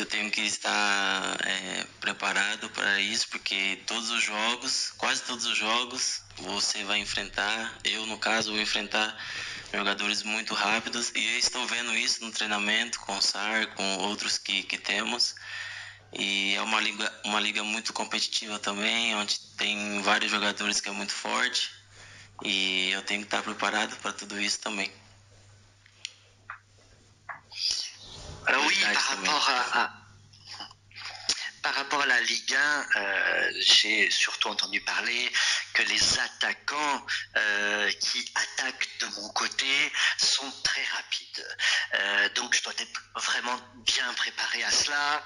tenho que estar preparado para isso, porque todos os jogos, quase todos os jogos, você vai enfrentar, eu no caso vou enfrentar jogadores muito rápidos, e eu estou vendo isso no treinamento com o SAR, com outros que temos, e é uma liga muito competitiva também, onde tem vários jogadores que é muito forte, e eu tenho que estar preparado para tudo isso também. Alors oui, par rapport à la Ligue 1, j'ai surtout entendu parler que les attaquants qui attaquent de mon côté sont très rapides. Donc je dois être vraiment bien préparé à cela.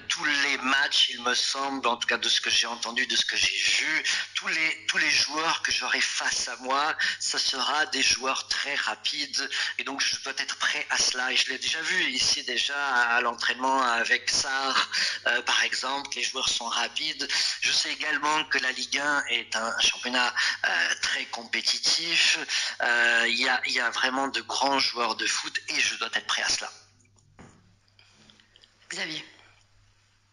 Tous les matchs, il me semble, en tout cas de ce que j'ai entendu, de ce que j'ai vu, tous les joueurs que j'aurai face à moi, ce sera des joueurs très rapides. Et donc je dois être prêt à cela. Et je l'ai déjà vu ici déjà à l'entraînement avec Sarr, par exemple, les joueurs sont rapides. Je sais également que la Ligue 1 est un championnat très compétitif. Il y a vraiment de grands joueurs de foot et je dois être prêt à cela. Xavier.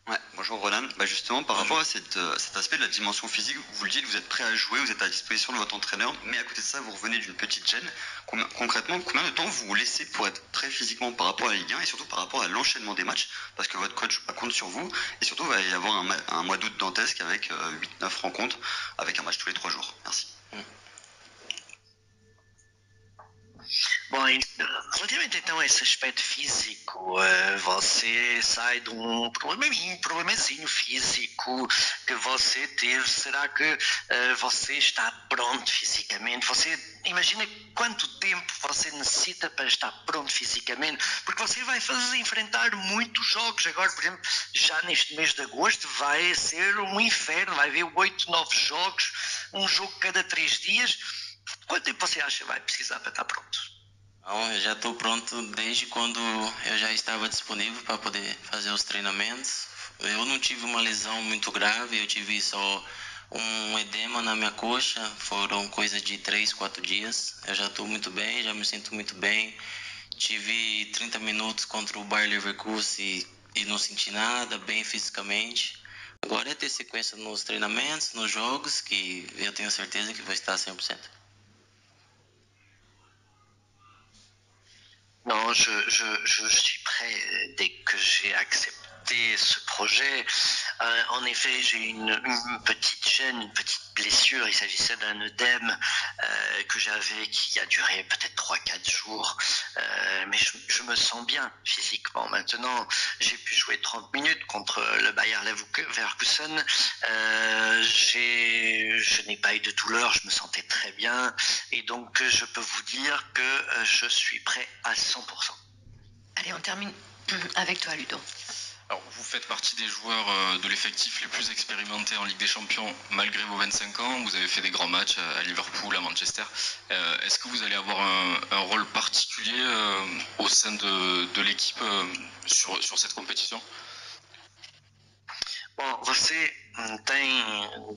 Ouais, bonjour Roland. Justement, par rapport à cet aspect de la dimension physique, vous le dites, vous êtes prêt à jouer, vous êtes à disposition de votre entraîneur, mais à côté de ça, vous revenez d'une petite gêne. Concrètement, combien de temps vous laissez pour être prêt physiquement par rapport à la Ligue 1 et surtout par rapport à l'enchaînement des matchs? Parce que votre coach compte sur vous et surtout, il va y avoir un mois d'août dantesque avec 8-9 rencontres, avec un match tous les 3 jours. Merci. Bom, relativamente então a esse aspecto físico, você sai de um problemazinho físico que você teve. Será que você está pronto fisicamente? Você imagina quanto tempo você necessita para estar pronto fisicamente? Porque você vai enfrentar muitos jogos. Agora, por exemplo, já neste mês de agosto vai ser um inferno, vai haver 8, 9 jogos, um jogo cada 3 dias. Quanto tempo você acha que vai precisar para estar pronto? Então, eu já estou pronto desde quando eu já estava disponível para poder fazer os treinamentos. Eu não tive uma lesão muito grave, eu tive só um edema na minha coxa, foram coisa de 3, 4 dias. Eu já estou muito bem, já me sinto muito bem. Tive 30 minutos contra o Bayer Leverkusen e não senti nada, bem fisicamente. Agora é ter sequência nos treinamentos, nos jogos, que eu tenho certeza que vou estar 100%. Non, je suis prêt dès que j'ai accepté ce projet. En effet, j'ai une petite gêne, une petite blessure. Il s'agissait d'un œdème que j'avais qui a duré peut-être 3-4 jours. Mais je me sens bien physiquement. Maintenant, j'ai pu jouer 30 minutes contre le Bayer Leverkusen. Je n'ai pas eu de douleur, je me sentais très bien. Et donc, je peux vous dire que je suis prêt à 100%. Allez, on termine avec toi, Ludo. Alors, vous faites partie des joueurs de l'effectif les plus expérimentés en Ligue des Champions malgré vos 25 ans. Vous avez fait des grands matchs à Liverpool, à Manchester. Est-ce que vous allez avoir un rôle particulier au sein de l'équipe sur cette compétition? Bom, você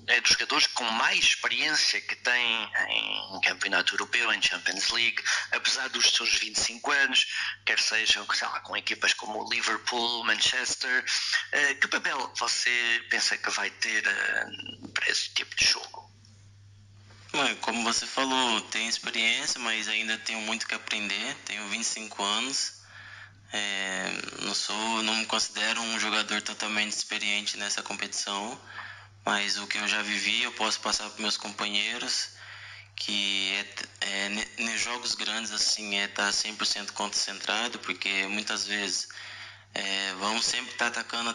é dos jogadores com mais experiência que tem em campeonato europeu, em Champions League, apesar dos seus 25 anos, quer sejam, sei lá, com equipas como o Liverpool, Manchester. Que papel você pensa que vai ter para esse tipo de jogo? Como você falou, tenho experiência, mas ainda tenho muito que aprender. Tenho 25 anos. Não me considero um jogador totalmente experiente nessa competição, mas o que eu já vivi eu posso passar para meus companheiros, que nos jogos grandes assim é estar 100% concentrado, porque muitas vezes vamos sempre estar atacando,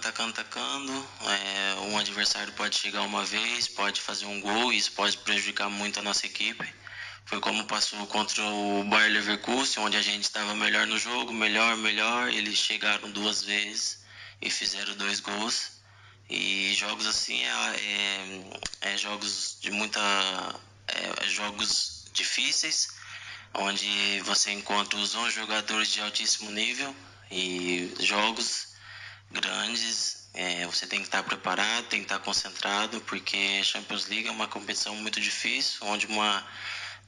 um adversário pode chegar uma vez, pode fazer um gol e isso pode prejudicar muito a nossa equipe. Foi como passou contra o Bayer Leverkusen, onde a gente estava melhor no jogo, melhor. Eles chegaram 2 vezes e fizeram 2 gols. E jogos assim jogos de jogos difíceis, onde você encontra os 11 jogadores de altíssimo nível e jogos grandes. Você tem que estar preparado, tem que estar concentrado, porque a Champions League é uma competição muito difícil, onde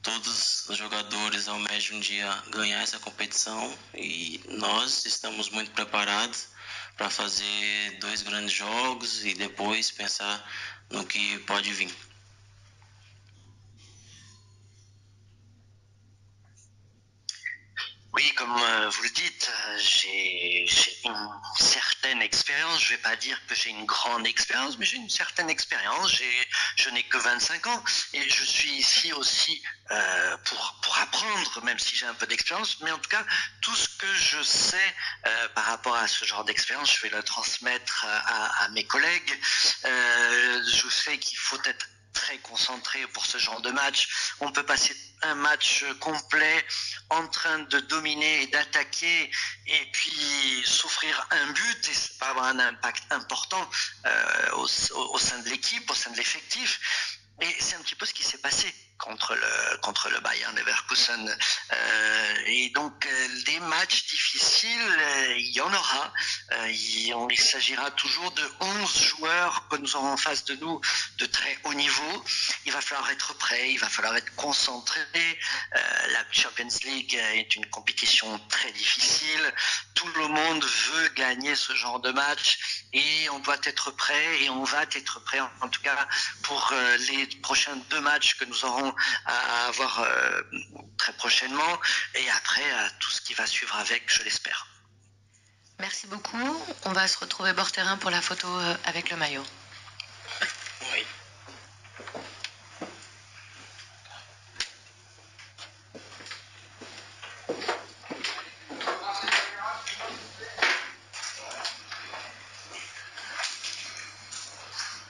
todos os jogadores almejam um dia ganhar essa competição e nós estamos muito preparados para fazer 2 grandes jogos e depois pensar no que pode vir. Oui, comme vous le dites, j'ai une certaine expérience. Je vais pas dire que j'ai une grande expérience, mais j'ai une certaine expérience. Je n'ai que 25 ans et je suis ici aussi pour apprendre, même si j'ai un peu d'expérience. Mais en tout cas, tout ce que je sais par rapport à ce genre d'expérience, je vais le transmettre à mes collègues. Je sais qu'il faut être très concentré pour ce genre de match. On peut passer un match complet en train de dominer et d'attaquer et puis souffrir un but et ça va avoir un impact important au sein de l'équipe, au sein de l'effectif. Et c'est un petit peu ce qui s'est passé contre le Bayern Leverkusen. Et donc des matchs difficiles, il y en aura. Il s'agira toujours de 11 joueurs que nous aurons en face de nous de très haut niveau. Il va falloir être prêt, il va falloir être concentré. La Champions League est une compétition très difficile. Tout le monde veut gagner ce genre de match et on doit être prêt et on va être prêt en tout cas pour les prochains 2 matchs que nous aurons à avoir très prochainement et après tout ce qui va suivre avec, je l'espère. Merci beaucoup. On va se retrouver bord terrain pour la photo avec le maillot. Oui.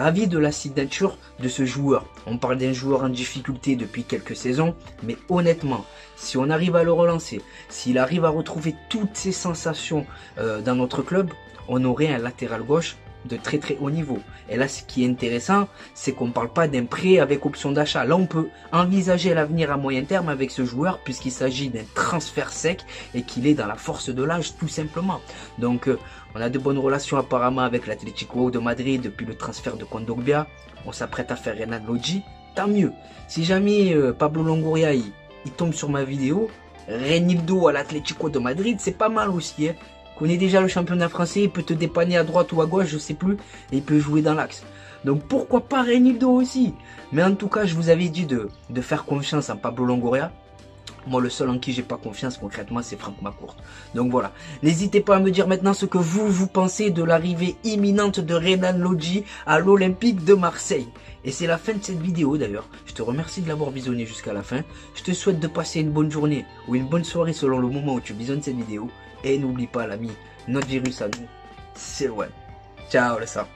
Avis de la signature de ce joueur. On parle d'un joueur en difficulté depuis quelques saisons, mais honnêtement, si on arrive à le relancer, s'il arrive à retrouver toutes ses sensations dans notre club, on aurait un latéral gauche de très très haut niveau. Et là, ce qui est intéressant, c'est qu'on ne parle pas d'un prêt avec option d'achat. Là, on peut envisager l'avenir à moyen terme avec ce joueur puisqu'il s'agit d'un transfert sec et qu'il est dans la force de l'âge tout simplement. Donc, on a de bonnes relations apparemment avec l'Atlético de Madrid depuis le transfert de Kondogbia. On s'apprête à faire Renan Lodji. Tant mieux. Si jamais Pablo Longoria il tombe sur ma vidéo, Reinildo à l'Atlético de Madrid, c'est pas mal aussi. Hein. Il connaît déjà le championnat français, il peut te dépanner à droite ou à gauche, je sais plus, et il peut jouer dans l'axe. Donc pourquoi pas Reinildo aussi? Mais en tout cas, je vous avais dit de faire confiance à Pablo Longoria. Moi, le seul en qui j'ai pas confiance concrètement, c'est Franck McCourt. Donc voilà. N'hésitez pas à me dire maintenant ce que vous pensez de l'arrivée imminente de Renan Lodji à l'Olympique de Marseille. Et c'est la fin de cette vidéo d'ailleurs. Je te remercie de l'avoir visionné jusqu'à la fin. Je te souhaite de passer une bonne journée ou une bonne soirée selon le moment où tu visionnes cette vidéo. Et n'oublie pas l'ami, notre virus à nous, c'est le web. Ciao, le sang.